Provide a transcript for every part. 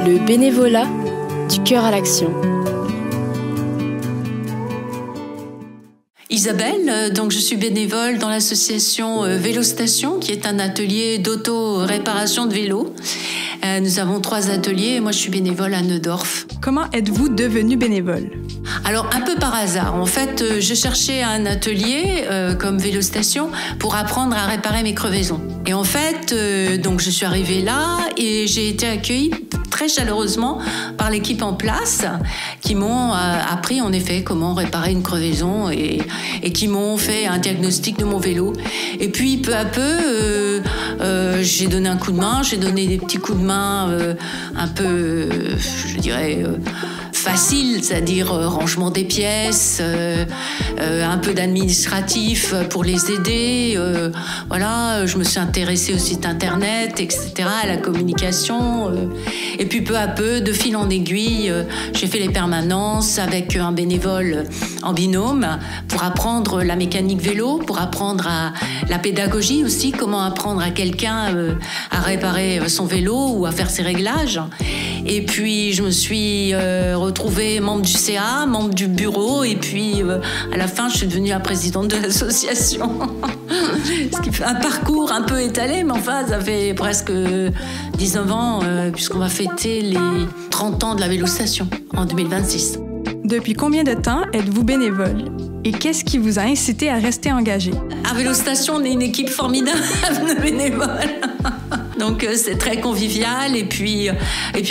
Le bénévolat, du cœur à l'action. Isabelle, donc je suis bénévole dans l'association Vélostation, qui est un atelier d'auto-réparation de vélos. Nous avons 3 ateliers et moi je suis bénévole à Neudorf. Comment êtes-vous devenue bénévole? Alors un peu par hasard. En fait, je cherchais un atelier comme Vélostation pour apprendre à réparer mes crevaisons. Et en fait, donc je suis arrivée là et j'ai été accueillie très chaleureusement par l'équipe en place qui m'ont appris en effet comment réparer une crevaison et qui m'ont fait un diagnostic de mon vélo. Et puis peu à peu, j'ai donné un coup de main, j'ai donné des petits coups de main un peu, je dirais, facile, c'est-à-dire rangement des pièces, un peu d'administratif pour les aider. Voilà, je me suis intéressée au site internet, etc., à la communication. Et puis peu à peu, de fil en aiguille, j'ai fait les permanences avec un bénévole en binôme pour apprendre la mécanique vélo, pour apprendre la pédagogie aussi, comment apprendre à quelqu'un à réparer son vélo ou à faire ses réglages. Et puis je me suis retrouvée membre du CA, membre du bureau, et puis à la fin je suis devenue la présidente de l'association. Ce qui fait un parcours un peu étalé, mais enfin ça fait presque 19 ans puisqu'on va fêter les 30 ans de la Vélostation en 2026. Depuis combien de temps êtes-vous bénévole? Et qu'est-ce qui vous a incité à rester engagé? À Vélostation, on est une équipe formidable de bénévoles. Donc c'est très convivial et puis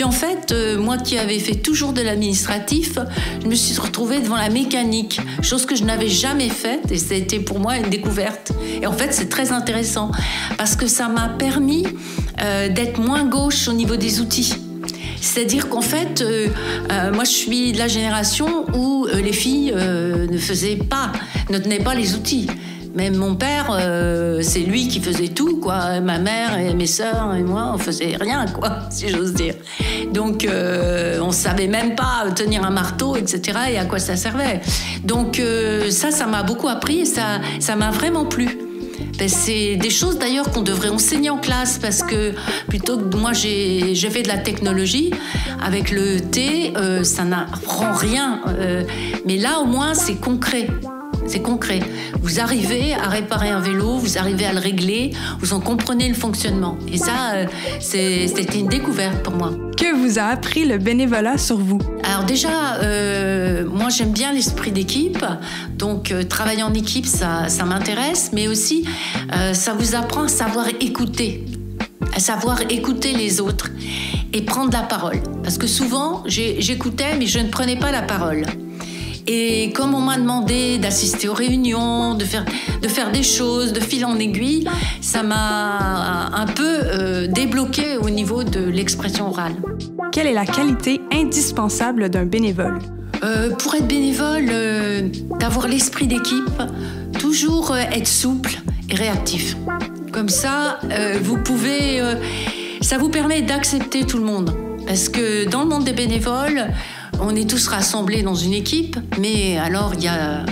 en fait moi qui avais fait toujours de l'administratif, je me suis retrouvée devant la mécanique, chose que je n'avais jamais faite et ça a été pour moi une découverte. Et en fait c'est très intéressant parce que ça m'a permis d'être moins gauche au niveau des outils. C'est-à-dire qu'en fait, moi je suis de la génération où les filles ne tenaient pas les outils. Même mon père, c'est lui qui faisait tout, quoi. Ma mère et mes sœurs et moi, on faisait rien, quoi, si j'ose dire. Donc, on savait même pas tenir un marteau, etc. et à quoi ça servait. Donc, ça m'a beaucoup appris et ça m'a vraiment plu. Ben, c'est des choses d'ailleurs qu'on devrait enseigner en classe parce que plutôt que moi j'ai fait de la technologie avec le T, ça n'apprend rien. Mais là au moins c'est concret. C'est concret. Vous arrivez à réparer un vélo, vous arrivez à le régler, vous en comprenez le fonctionnement. Et ça, c'était une découverte pour moi. Que vous a appris le bénévolat sur vous? Alors déjà, moi j'aime bien l'esprit d'équipe, donc travailler en équipe, ça m'intéresse, mais aussi ça vous apprend à savoir écouter les autres et prendre la parole. Parce que souvent, j'écoutais, mais je ne prenais pas la parole. Et comme on m'a demandé d'assister aux réunions, de faire des choses, de fil en aiguille, ça m'a un peu débloqué au niveau de l'expression orale. Quelle est la qualité indispensable d'un bénévole? Pour être bénévole, d'avoir l'esprit d'équipe, toujours être souple et réactif. Comme ça, ça vous permet d'accepter tout le monde. Parce que dans le monde des bénévoles, on est tous rassemblés dans une équipe, mais alors il y a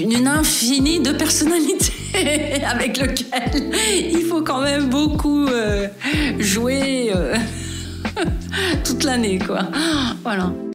une infinie de personnalités avec lesquelles il faut quand même beaucoup jouer toute l'année, quoi. Voilà.